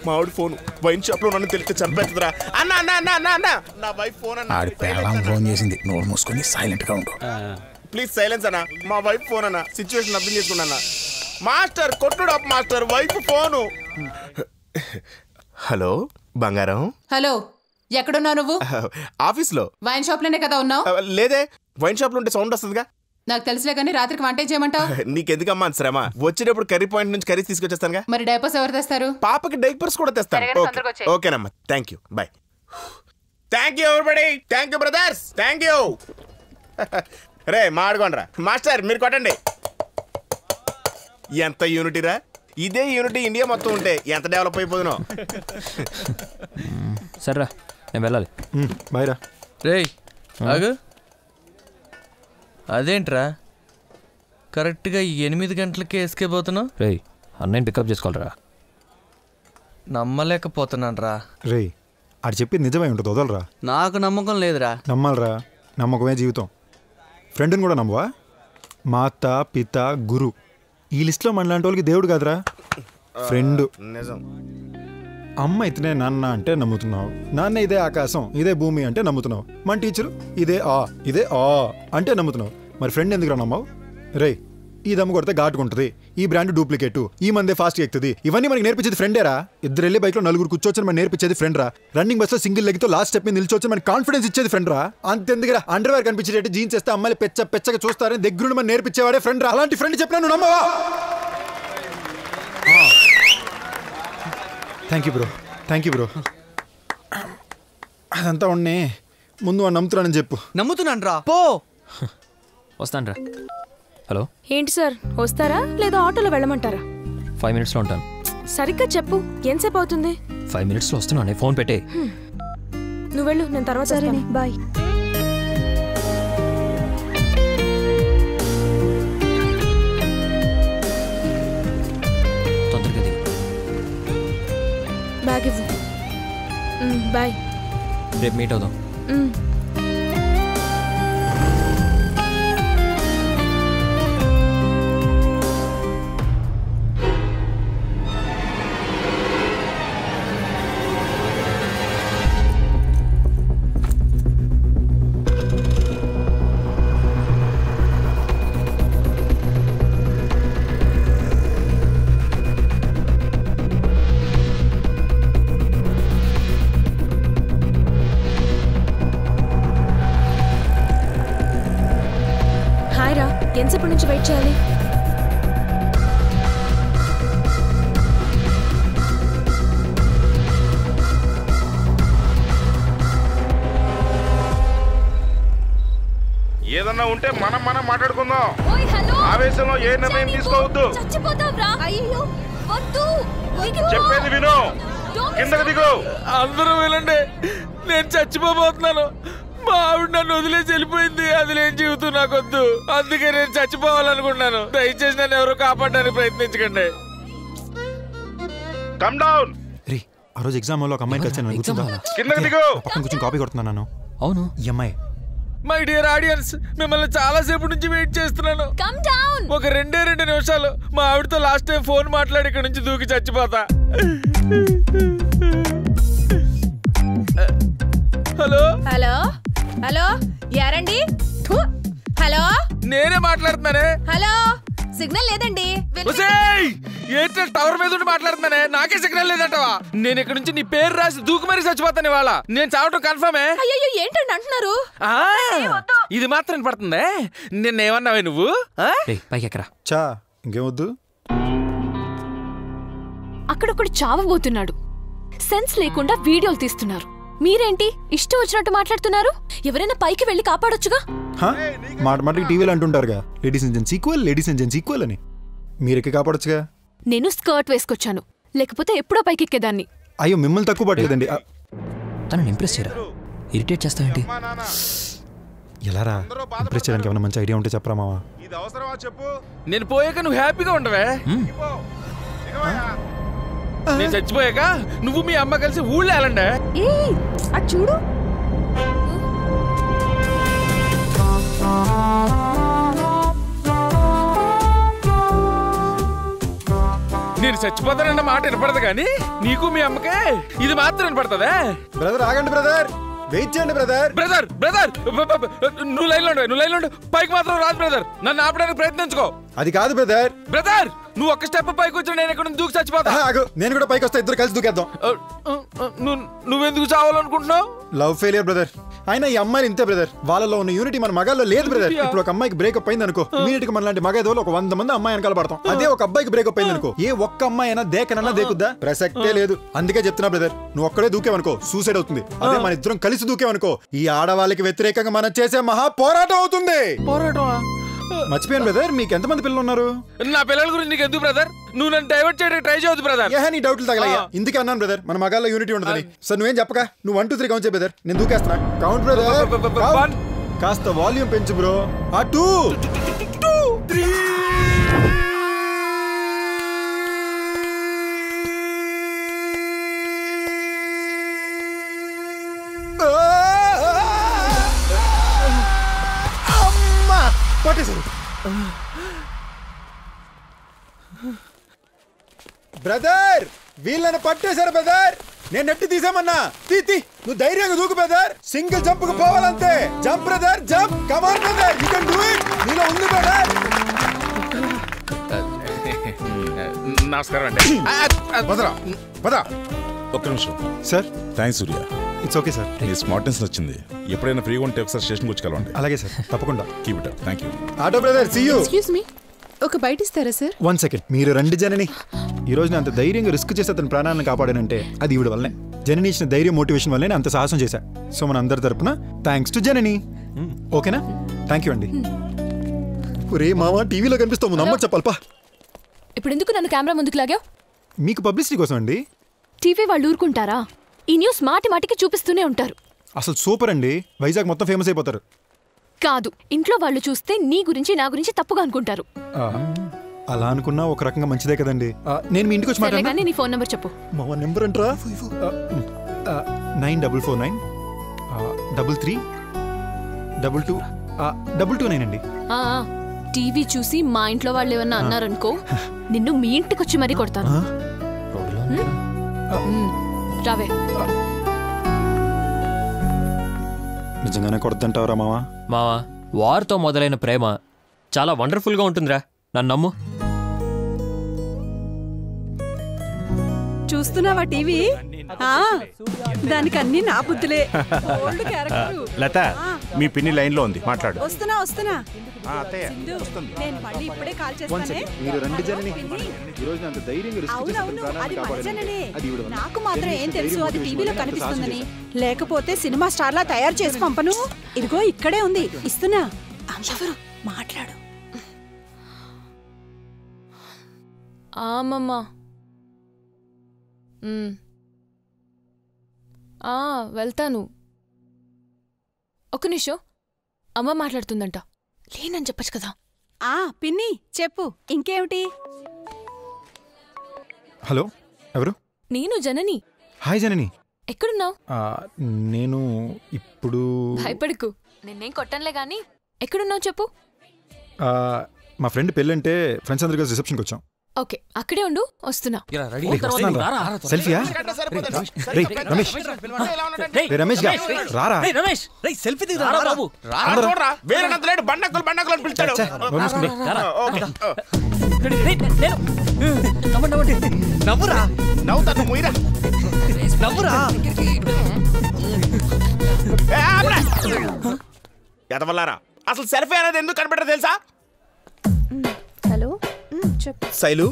మావిడి phone wine shop లో నన్ను తెలిస్తే చంపేస్తుందిరా. అన్న అన్న అన్న అన్న అన్న నా వైఫ్ ఫోన్ అన్న. ఆడి పెళ్ళాం ఫోన్ చేసింది, నోరు మూసుకొని సైలెంట్ గా ఉండు. ప్లీజ్ సైలెన్స్ అన్న, మా వైఫ్ ఫోన్ అన్న. సిచ్యువేషన్ అర్థం చేసుకున్నా. మాస్టర్ కొట్టుడు up master, wife phone. Hello బంగారం. హలో, ఎక్కడున్నావు నువ్వు? ఆఫీస్ లో. వైన్ షాప్ లోనే కదా ఉన్నావు? లేదే, వైన్ షాప్ లో ఉంటే సౌండ్ వస్తుందిగా. నాకు తెలుసులే కానీ రాత్రికి వంట చేయమంటావు? నీకెందుకమ్మా శ్రమ, వచ్చేటప్పుడు కర్రీ పాయింట్ నుంచి కర్రీ తీసుకొచ్చేస్తానుగా. మరి డైపర్స్ ఎవరు తెస్తారు? పాపకి డైపర్స్ కూడా తెస్తాను. ఓకేనమ్మా, thank you, bye. Thank you ఎవరిబడి, thank you brothers, thank you. రే మాడుకోండిరా. మాస్టర్ మీరు కొట్టండి. ఎంత యూనిటీరా, ఇదే యూనిటీ ఇండియా మొత్తం ఉంటే ఎంత డెవలప్ అయిపోతున్నావు. సరేరా నేను వెళ్ళాలి. బాయ్ రా. రేయ్ ఆగు. అదేంట్రా కరెక్ట్గా 8 గంటలకే ఎస్కేప్ అవుతున్నావు? రేయ్ అన్నయ్యని పికప్ చేసుకోవాలరా. నమ్మలేకపోతున్నాను రా. రేయ్ ఆడు చెప్పి నిజమై ఉంటుంది, వదలరా. నాకు నమ్మకం లేదురా. నమ్మాలరా, నమ్మకమే జీవితం. ఫ్రెండ్ని కూడా నమ్మవా? మాత పిత గురు, ఈ లిస్ట్లో మనలాంటి వాళ్ళకి దేవుడు కాదురా, ఫ్రెండ్. నిజం. అమ్మ ఇతనే నాన్న అంటే నమ్ముతున్నావు, నాన్న ఇదే ఆకాశం ఇదే భూమి అంటే నమ్ముతున్నావు, మన టీచరు ఇదే ఆ అంటే నమ్ముతున్నావు. మరి ఫ్రెండ్ ఎందుకురా నమ్మావు? రే ఈ దమ్ము కొడితే ఘాటుకుంటుంది, ఈ బ్రాండ్ డూప్లికేటు, ఈ మందే ఫాస్ట్గా ఎక్కుతుంది, ఇవన్నీ మనకి నేర్పించేది ఫ్రెండేరా. ఇద్దరు వెళ్ళి బైక్లో 4 కూర్చోవచ్చని మనం నేర్పించేది ఫ్రెండ్ రా. రన్నింగ్ బస్లో సింగిల్ లెగ్తో లాస్ట్ స్టెప్ మీద నిల్చోవచ్చని మనకి కాన్ఫిడెన్స్ ఇచ్చేది ఫ్రెండ్ రా. అంతెందుకురా, అండర్వేర్ కనిపించేటట్టు జీన్స్ వేస్తే అమ్మాయిలు పెచ్చగా చూస్తారని దగ్గరుండి మనం నేర్పించేవాడే ఫ్రెండ్ రా. అలాంటి ఫ్రెండ్ చెప్పినా నువ్వు నమ్మవా? Thank you bro. అదంతా ఉన్నాయి, ముందు వాడు నమ్ముతున్నానని చెప్పు. నమ్ముతున్నాను రా, పో. వస్తాను రా. హలో ఏంటి సార్, వస్తారా లేదా ఆటోలో వెళ్ళమంటారా? 5 minutesలో ఉంటాను. సరిగ్గా చెప్పు, ఎంతసేపు అవుతుంది? 5 minutesలో వస్తున్నాను, ఫోన్ పెట్టే. నువ్వు వెళ్ళు, నేను తర్వాత. సరేనే, బాయ్. తొందరగా దిగు. బ్యాగ్ ఇవ్వు. బాయ్. రేపు మీట్ అవుదాం. ఎంతసేపటి నుంచి వెయిట్ చేయాలి? ఏదన్నా ఉంటే మనం మాట్లాడుకుందాం. ఆవేశంలో ఏ నిర్ణయం తీసుకోవద్దు. చెప్పేది విను, కిందకి దిగు. అందరూ వెళ్ళండి, నేను చచ్చిపోబోతున్నాను. మా ఆవిడ నన్ను వదిలేసి వెళ్ళిపోయింది, అది లేని జీవితం నాకొద్దు. అందుకే నేను చచ్చిపోవాలనుకున్నాను. దయచేసి నన్ను ఎవరో కాపాడడానికి ప్రయత్నించకండి. Come down. రే ఆ రోజు ఎగ్జామ్ లో ఒక అమ్మాయిని కలిసాను, కిందకి దిగు. పక్కన కూర్చొని కాపీ కొడుతున్నాను. అవును ఈ అమ్మాయి. మై డియర్ ఆడియన్స్, మిమ్మల్ని చాలా సేపు నుంచి వెయిట్ చేస్తున్నాను. ఒక 2 నిమిషాలు మా ఆవిడతో లాస్ట్ టైం ఫోన్ మాట్లాడి ఇక్కడ నుంచి దూకి చచ్చిపోతా. హలో హలో హలో, యారండి? హలో, నేనే మాట్లాడుతున్నానే. హలో, సిగ్నల్ లేదండి. ఏంటో టవర్ మీద ఉండి మాట్లాడుతున్నానే, నాకే సిగ్నల్ లేదంటవా? నేను ఇక్కడ నుంచి నీ పేరు రాసి దూకు మరీ చచ్చిపోతాను ఇవాళ. నేను చావటం కన్ఫర్మే. అయ్యో ఏంటండి అంటున్నారు? ఇది మాత్రం పడుతుందే. నిన్నేమన్నావే నువ్వు? పైకి ఎక్కరా. చా ఇంకేమొద్దు. అక్కడొక్కడు చావబోతున్నాడు, సెన్స్ లేకుండా వీడియోలు తీస్తున్నారు. మీరేంటి ఇష్టం వచ్చినట్టు మాట్లాడుతున్నారు? ఎవరైనా పైకి వెళ్ళి కాపాడొచ్చుగా. మాటకి టీవీలో అంటుంటారుగా, లేడీస్ అండ్ జెంట్స్ ఈక్వల్ అని. మీరెక్కి కాపాడొచ్చుగా. నేను స్కర్ట్ వేసుకొచ్చాను, లేకపోతే ఎప్పుడో పైకి ఎక్కేదాన్ని. అయ్యో మిమ్మల్ని తక్కువ పట్టలేదండి. తనని ఇంప్రెస్ చేయరా, ఇరిటేట్ చేస్తావేంటి? ఎలారా ఇంప్రెస్ చేయడానికి ఏమైనా మంచి ఐడియా ఉంటే చెప్పరా మావా. నేను పోయాక నువ్వు హ్యాపీగా ఉండవే. నేను చచ్చిపోయాక నువ్వు మీ అమ్మ కలిసి ఊళ్ళో వెళ్ళండి. అటు చూడు. నేను చచ్చిపోతానన్న మాట వినపడదు కానీ నీకు మీ అమ్మకే ఇది మాత్రం వినపడుతుందా? బ్రదర్ ఆగండి బ్రదర్, వెయిట్ చేయండి బ్రదర్. బ్రదర్ బ్రదర్ నువ్వు లైన్లో ఉండు. పైకి మాత్రం రాదు బ్రదర్, నన్ను ఆపడానికి ప్రయత్నించుకో. అది కాదు బ్రదర్. బ్రదర్ నువ్వు ఒక్క స్టెప్ పైకి వచ్చి నేను ఇక్కడ దూకి చచ్చిపోతా. నేను కూడా పైకి వస్తా, ఇద్దరు కలిసి దూకేద్దాం. నువ్వెందుకు చావాలనుకుంటున్నావు? Love failure brother. అయినా ఈ అమ్మాయిలు ఇంతే బ్రదర్, వాళ్ళలో ఉన్న యూనిటీ మన మగాల్లో లేదు బ్రదర్. ఇప్పుడు ఒక అమ్మాయికి బ్రేకప్ అయింది అనుకో, ఇమీడియట్ గా మనలాంటి మగేదోలు ఒక 100 మంది అమ్మాయి వెనకాల పడతాం. అదే ఒక అబ్బాయికి బ్రేకప్ అయింది అనుకో, ఏ ఒక్క అమ్మాయి అయినా దేకనన్నా దేకుద్దా? ప్రసక్తే లేదు. అందుకే చెప్తున్నా బ్రదర్, నువ్వు ఒక్కడే దూకేవనుకో సూసైడ్ అవుతుంది. అదే మన ఇద్దరం కలిసి దూకేవనుకో ఈ ఆడవాళ్ళకి వ్యతిరేకంగా మనం చేసే మహా పోరాటం అవుతుంది. పోరాటమా? మర్చిపోయాను బ్రదర్, మీకు ఎంతమంది పిల్లలు ఉన్నారు? నా పిల్లల గురించి నీకు ఎందుకు బ్రదర్? నువ్వు నన్ను డైవర్ట్ చేయడానికి ట్రై చేయొద్దు బ్రదర్. నీ డౌట్లు తగలయ్యా, ఇందుకే అన్నాను బ్రదర్ మన మగాల్లో యూనిటీ ఉండదని. సార్ నువ్వేం చెప్పక, నువ్వు 1 2 3 కౌంట్ చేయ బ్రదర్, నేను దూకేస్తున్నా. కౌంట్ బ్రదర్, కాస్త వాల్యూమ్ పెంచు బ్రో. 2 3 పట్టేశారు బ్రదర్, వీళ్ళని పట్టేశారు బ్రదర్. నేను నెట్టి తీసామన్నా. నువ్వు ధైర్యంగా దూకు బ్రదర్, సింగిల్ జంప్ కు పోవాలంతే. Jump brother, jump, come on brother, you can do it. నీలో ఉంది బ్రదర్. నమస్కారం అండి. పద ఒక్క నిమిషం sir. Thanks Surya. It's okay sir. నీ స్మార్ట్నెస్ వచ్చింది. ఎప్పుడైనా ఫ్రీగా ఉంటే ఒకసారి స్టేషన్కి వచ్చి కలవండి. అలాగే సార్, తప్పకుండా. Keep it up. Thank you. Auto brother, see you. Excuse me, ఒక బైట్ ఇస్తారా సార్? 1 సెకండ్. మీరు రండి జనని. ఈ రోజు నేను అంత ధైర్యంగా రిస్క్ చేసి అతని ప్రాణాలను కాపాడానంటే అది ఈవిడ వల్లనే. జనని ఇచ్చిన ధైర్యం, మోటివేషన్ వల్లనే అంత సాహసం చేశా. సో మన అందరి తరపున థ్యాంక్స్ టు జనని. ఓకేనా? థ్యాంక్ యూ అండి. ఒరే మామ, టీవీలో కనిపిస్తాము, నమ్మకు చెప్పాలపా. ఇప్పుడు ఎందుకు నన్ను కెమెరా ముందుకు లాగావు? మీకు పబ్లిసిటీ కోసం అండి. టీవీ వాళ్ళు ఊరుకుంటారా? ఈ న్యూస్ మాటి మాటికి చూపిస్తూనే ఉంటారు. అసలు సూపర్ అండి, వైజాగ్ మొత్తం ఫేమస్ అయిపోతారు. కాదు, ఇంట్లో వాళ్ళు చూస్తే నీ గురించి నా గురించి తప్పుగా అనుకుంటారు. అలా అనుకున్నా ఒక రకంగా మంచిదే కదండి. నేను మీ ఇంటికి వచ్చి మాట్లాడనా? నీ ఫోన్ నెంబర్ చెప్పు. మా నెంబర్ అంటారా? 9449 33 22 229 అండి. టీవీ చూసి మా ఇంట్లో వాళ్ళు ఏమన్నా అన్నారనుకో, నిన్ను మీ ఇంటికి వచ్చి మరీ కొడతాను. రావే. నిజంగానే కొడద్దంటావరా మావా? మావా, వార్తో మొదలైన ప్రేమ చాలా వండర్ఫుల్గా ఉంటుందిరా, నన్ను నమ్ము. చూస్తున్నావా టీవీ? దానికి అన్ని నా బుద్ధులే. లత, మీ పిన్ని లైన్ లో ఉంది, మాట్లాడు. వస్తున్నా. నేను మళ్ళీ ఇప్పుడే కాల్ చేస్తానే. అవునవును, అది మన జననే. నాకు మాత్రం ఏం తెలుసు అది టీవీలో కనిపిస్తుందని. లేకపోతే సినిమా స్టార్ లా తయారు చేసి పంపను. ఇదిగో ఇక్కడే ఉంది, ఇస్తున్నా. మాట్లాడు. ఆమమ్మా, వెళ్తాను. ఒక్క నిమిషం, అమ్మ మాట్లాడుతుందంట. లేనని చెప్పచ్చు కదా. పిన్ని చెప్పు, ఇంకేమిటి? హలో, ఎవరు? నేను జనని. హాయ్ జనని, ఎక్కడున్నావు? నేను ఇప్పుడు. భయపడకు, నిన్నేం కొట్టనులే గాని. ఎక్కడున్నావు చెప్పు. మా ఫ్రెండ్ పెళ్ళంటే ఫ్రెండ్స్ అందరు కలిసి రిసెప్షన్కి వచ్చాం. ఓకే, అక్కడే ఉండు, వస్తున్నా. సెల్ఫీయా? రమేష్ గా రారా. ఎదవల్లారా, అసలు సెల్ఫీ అనేది ఎందుకు కనబెట్టరు తెలుసా? హలో, చెప్పు. శైలు,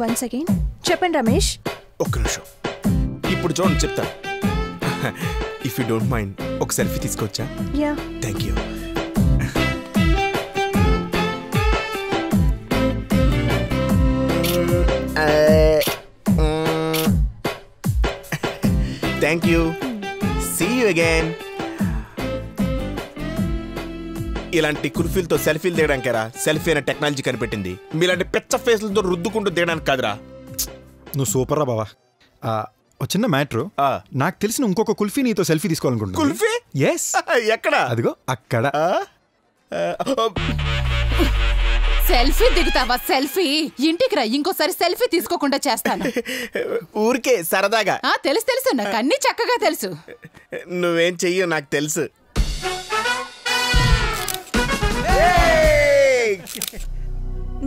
1 సెకండ్. చెప్పండి రమేష్. ఒక్క నిమిషం, ఇప్పుడు చూడండి చెప్తా. ఇఫ్ యూ డోంట్ మైండ్ ఒక సెల్ఫీ తీసుకోవచ్చా? Yeah, thank you. Thank you. See you again. ఇలాంటి కుల్ఫీలతో సెల్ఫీలు తీయడానికేరా సెల్ఫీ అనే టెక్నాలజీ కనిపెట్టింది. మీలాంటి పెచ్చ ఫేస్లతో రుద్దుకుంటూ తీయడానికి కాదురా. నువ్వు సూపర్ రా బావా. ఒక చిన్న మ్యాటర్, నాకు తెలిసిన ఇంకొక కుల్ఫీ నీతో సెల్ఫీ తీసుకోవాలనుకుంటున్నా. కుల్ఫీ? ఎస్. ఎక్కడ? అదిగో అక్కడ. సెల్ఫీ దిగుతావా? సెల్ఫీ ఇంటికి రా, ఇంకోసారి సెల్ఫీ తీసుకోకుండా చేస్తాను. ఊరికే సరదాగా. తెలుసు నాకు అన్ని చక్కగా తెలుసు. నువ్వేం చెయ్యు నాకు తెలుసు.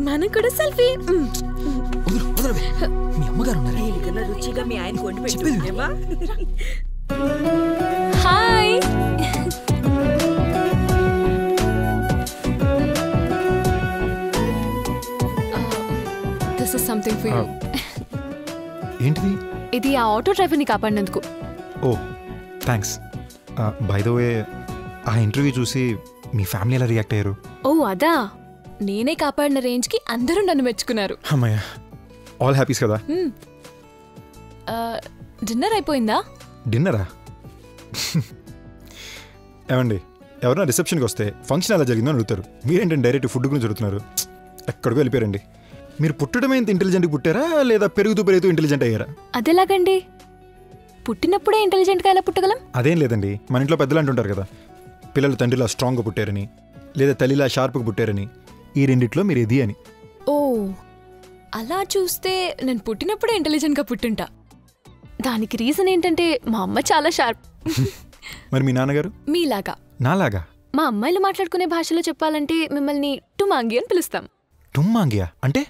మనం కూడా సెల్ఫీ. మీ అమ్మగారు రుచిగా మీ ఆయన కొండి పెట్టు. Hi. This is something for you. ఏంటిది? ఇది ఆ ఆటో డ్రైవర్ని కాపాడినందుకు. ఓ థ్యాంక్స్. బై ద వే, ఆ ఇంటర్వ్యూ చూసి మీ ఫ్యామిలీ ఎలా రియాక్ట్ అయ్యారు? ఓ అదా, నేనే కాపాడిన రేంజ్కి అందరూ నన్ను మెచ్చుకున్నారు. అమ్మయ్య, ఆల్ హ్యాపీస్ కదా? డిన్నర్ అయిపోయిందా? డిన్నరా? ఏమండి, ఎవరైనా రిసెప్షన్కి వస్తే ఫంక్షన్ ఎలా జరిగిందో అని అడుగుతారు. మీరేంటంటే డైరెక్ట్ ఫుడ్ గురించి అడుగుతున్నారు. ఎక్కడికో వెళ్ళిపోయారండి. మీరు పుట్టడమే ఇంత ఇంటెలిజెంట్గా పుట్టారా, లేదా పెరుగుతూ ఇంటెలిజెంట్ అయ్యారా? అదెలాగండి? పుట్టినప్పుడే ఇంటెలిజెంట్గా ఎలా పుట్టగలం? అదేం లేదండి, మన ఇంట్లో పెద్దలు అంటుంటారు కదా, పిల్లలు తండ్రిలా స్ట్రాంగ్గా పుట్టారని, లేదా తల్లిలా షార్ప్గా పుట్టారని. ఈ రెండిట్లో మీరు ఇది అని. ఓ, అలా చూస్తే నేను పుట్టినప్పుడే ఇంటెలిజెంట్గా పుట్టింటా. దానికి రీజన్ ఏంటంటే మా అమ్మ చాలా షార్ప్. మరి మీ నాన్నగారు? మీలాగా. నాలాగా? మా అమ్మాయిలు మాట్లాడుకునే భాషలో చెప్పాలంటే మిమ్మల్ని టుమాంగి అని పిలుస్తాం. టుమ్మాంగియా అంటే?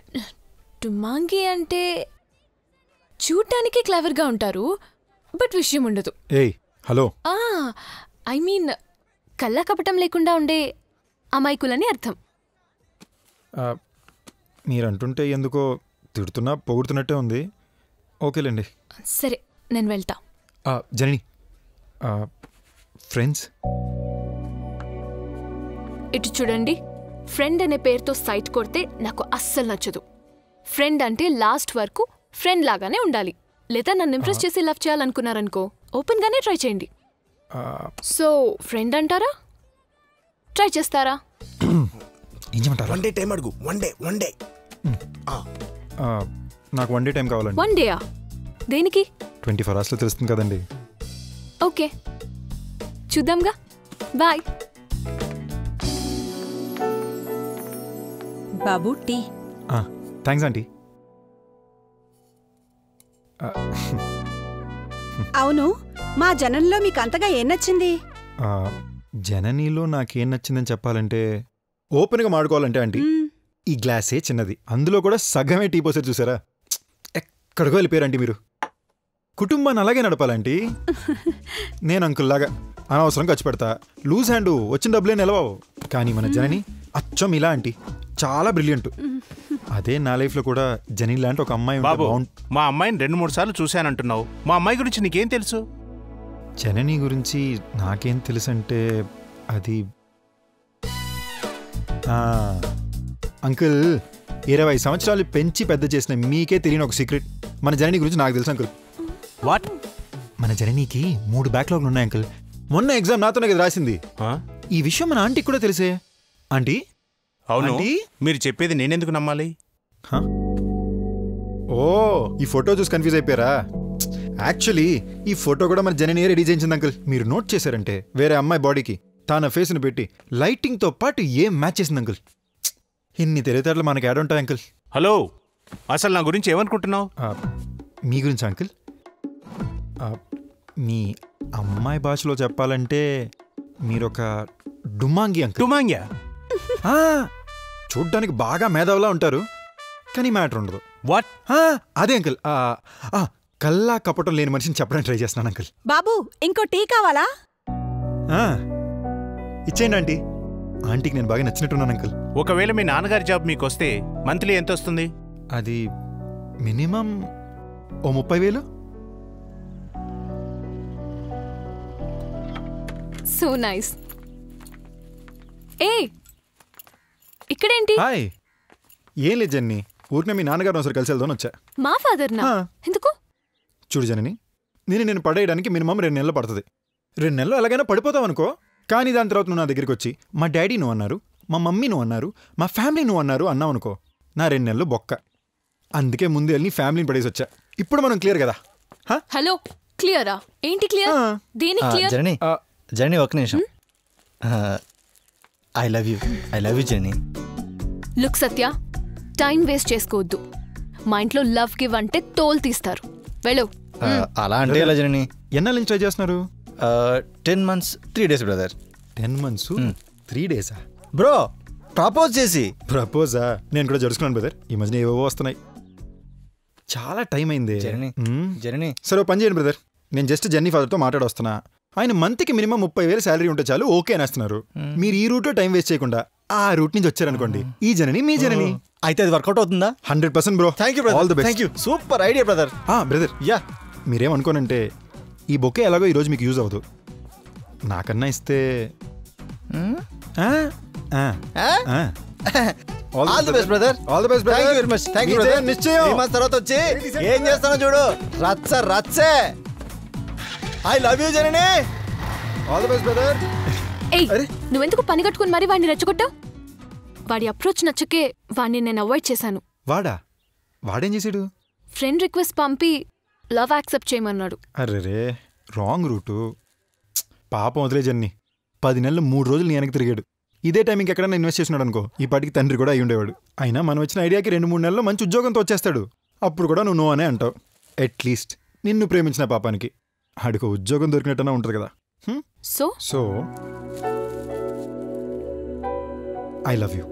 టుమాంగి అంటే చూడటానికి క్లవర్గా ఉంటారు, బట్ విషయం ఉండదు. ఏయ్ హలో. ఐ మీన్ కళ్ళ కపటం లేకుండా ఉండే అమాయకులని అర్థం. మీరంటుంటే ఎందుకో తిడుతున్నా పొగుడుతున్నట్టే ఉంది. ఓకేలేండి. సరే, నేను వెళ్తా. జనని, ఫ్రెండ్స్ ఇటు చూడండి. ఫ్రెండ్ అనే పేరుతో సైట్ కొడితే నాకు అస్సలు నచ్చదు. ఫ్రెండ్ అంటే లాస్ట్ వరకు ఫ్రెండ్ లాగానే ఉండాలి. లేదా నన్ను ఇంప్రెస్ చేసి లవ్ చేయాలనుకున్నారనుకో, ఓపెన్ గానే ట్రై చేయండి. సో ఫ్రెండ్ అంటారా, ట్రై చేస్తారా? ఏం చేయమంటారు? వన్ డే టైం అడుగు. One day. నాకు 1 డే టైం కావాలండి. 1 డేయా? దేనికి? 24 అవర్స్లో తెలుస్తుంది కదండి. ఓకే, చూద్దాంగా. బాయ్. బాబు టీ. Thanks aunty. అవును, మా జనంలో మీకు అంతగా ఏం నచ్చింది? జననీలో నాకేం నచ్చిందని చెప్పాలంటే, ఓపెన్గా మాడుకోవాలంటే ఆంటీ, ఈ గ్లాసే చిన్నది, అందులో కూడా సగమే టీ పోసారు చూసారా? ఎక్కడికో వెళ్ళిపోయారంటీ మీరు. కుటుంబాన్ని అలాగే నడపాలంటీ. నేను అంకుల్లాగా అనవసరం ఖర్చు పెడతా, లూజ్ హ్యాండ్, వచ్చిన డబ్బులే నిలవవు. కానీ మన జనని అచ్చం ఇలా ఆంటీ, చాలా బ్రిలియంట్. అదే నా లైఫ్లో కూడా జనని లాంటి ఒక అమ్మాయి. బాబు, మా అమ్మాయిని 2-3 సార్లు చూశానంటున్నావు. మా అమ్మాయి గురించి నీకేం తెలుసు? జనని గురించి నాకేం తెలుసు అంటే, అది అంకుల్ 20 సంవత్సరాలు పెంచి పెద్ద చేసిన మీకే తెలియని ఒక సీక్రెట్. మన జనని గురించి నాకు తెలుసు అంకుల్. వాట్? మన జననీకి 3 బ్యాక్లాగ్లు ఉన్నాయి అంకుల్. మొన్న ఎగ్జామ్ నాతోనే కదా రాసింది. ఈ విషయం మన ఆంటీకి కూడా తెలిసే. ఆంటీ? అవును, మీరు చెప్పేది నేనెందుకు నమ్మాలి? ఓ, ఈ ఫోటో చూసి కన్ఫ్యూజ్ అయిపోయారా? యాక్చువల్లీ ఈ ఫోటో కూడా మన జననీ రెడీ చేయించింది అంకుల్. మీరు నోట్ చేశారంటే వేరే అమ్మాయి బాడీకి తన ఫేస్ని పెట్టి లైటింగ్తో పాటు ఏం మ్యాచ్ చేసింది అంకుల్. ఇన్ని తెలివితేటలు మనకి యాడ్ ఉంటాయి అంకుల్. హలో, అసలు నా గురించి ఏమనుకుంటున్నావు? మీ గురించి అంకుల్, మీ అమ్మాయి భాషలో చెప్పాలంటే మీరొక డుమాంగి అంకుల్. డుమాంగ్యా? చూడ్డానికి బాగా మేధావులా ఉంటారు, కానీ మ్యాటర్ ఉండదు. వాట్? అదే అంకుల్, కల్లా కపటం లేని మనిషిని చెప్పడానికి ట్రై చేస్తున్నాను అంకుల్. బాబు, ఇంకో టీ కావాలా? ఇచ్చేయండి ఆంటీ. ఆంటీకి నేను బాగా నచ్చినట్టున్నాను అంకుల్. ఒకవేళ మీ నాన్నగారి జాబ్ మీకు వస్తే మంత్లీ ఎంత వస్తుంది? అది మినిమం ఓ 30,000. So nice. ఏ ఇక్కడేంటి? హాయ్. ఏం లేదు జన్ని, ఊరినే మీ నాన్నగారు ఒకసారి కలిసి వెళ్దామని వచ్చా. మా ఫాదర్ నా? ఎందుకు? చూడు జనని, నేను పడేయడానికి మినిమం 2 నెలలు పడుతుంది. 2 నెలలు ఎలాగైనా పడిపోతావు అనుకో, కానీ దాని తర్వాత నువ్వు నా దగ్గరికి వచ్చి మా డాడీ నువ్వు అన్నారు, మా మమ్మీ నువ్వు అన్నారు, మా ఫ్యామిలీ నువ్వు అన్నారు అన్నావు అనుకో, నా 2 నెలలు బొక్క. అందుకే ముందు వెళ్ళి ఫ్యామిలీని పడేసి వచ్చా. ఇప్పుడు మనం క్లియర్ కదా? హలో, క్లియరా? ఏంటి క్లియర్? దేనికి క్లియర్? జర్నీ ఒక నిమిషం. I love you journey. Look Satya, time waste చేసుకోవద్దు. మా ఇంట్లో లవ్ గివ్ అంటే తోలు తీస్తారు. వెళ్ళు. అలా అంటే ఎలా జనని? ఎన్నాళ్ళ నుంచి ట్రై చేస్తున్నారు? 10 months 3 days brother. 10 months 3 days bro propose చేసి. ప్రపోజా? నేను కూడా జరుచుకున్నాను బ్రదర్. ఈ మధ్యన ఏవో వస్తున్నాయి. చాలా టైం అయింది. జర్నీ సరే పని చేయండి బ్రదర్, నేను జస్ట్ జెన్నీ ఫాదర్తో మాట్లాడొస్తున్నా. ఆయన మంత్కి మినిమం 30,000 శాలరీ ఉంటే చాలు ఓకే అనేస్తున్నారు. మీరు ఈ రూట్లో టైం వేస్ట్ చేయకుండా ఆ రూట్ నుంచి వచ్చారనుకోండి, ఈ జనని మీ జనని. అయితే అది వర్కౌట్ అవుతుందా? 100% bro. Thank you brother. All the best. Thank you. Super idea brother. Brother yeah, మీరేమనుకోనంటే ఈ బొకే ఎలాగో ఈరోజు మీకు యూజ్ అవ్వదు. నాకన్నా ఇస్తే all the best brother. All the best thank you very much. Thank you brother. నిశ్చయం. 3 months తర్వాత వచ్చి ఏం చేస్తానో చూడు. రచ్చే. I love you Janani. All the best brother. ఏయ్, నువ్వెందుకు పని కట్టుకుని మరి వాడిని రెచ్చగొట్టావు? వాడి అప్రోచ్ నచ్చకే వాడిని నేను అవాయిడ్ చేశాను. వాడేం చేసాడు? ఫ్రెండ్ రిక్వెస్ట్ పంపి లవ్ యాక్సెప్ట్ చేయమన్నాడు. అర్రే రాంగ్ రూటు. పాపం వదిలే జన్ని. 10 నెలలు 3 రోజులు నీ వెనక్కి తిరిగాడు. ఇదే టైం ఇంకెక్కడైనా ఇన్వెస్ట్ చేసినాడు అనుకో, ఈ పాటికి తండ్రి కూడా అయి ఉండేవాడు. అయినా మనం వచ్చిన ఐడియాకి 2-3 నెలల్లో మంచి ఉద్యోగంతో వచ్చేస్తాడు. అప్పుడు కూడా నువ్వు నో అనే అంటావు. అట్లీస్ట్ నిన్ను ప్రేమించిన పాపానికి ఆడికి ఉద్యోగం దొరికినట్టన్నా ఉంటుంది కదా. So I love you.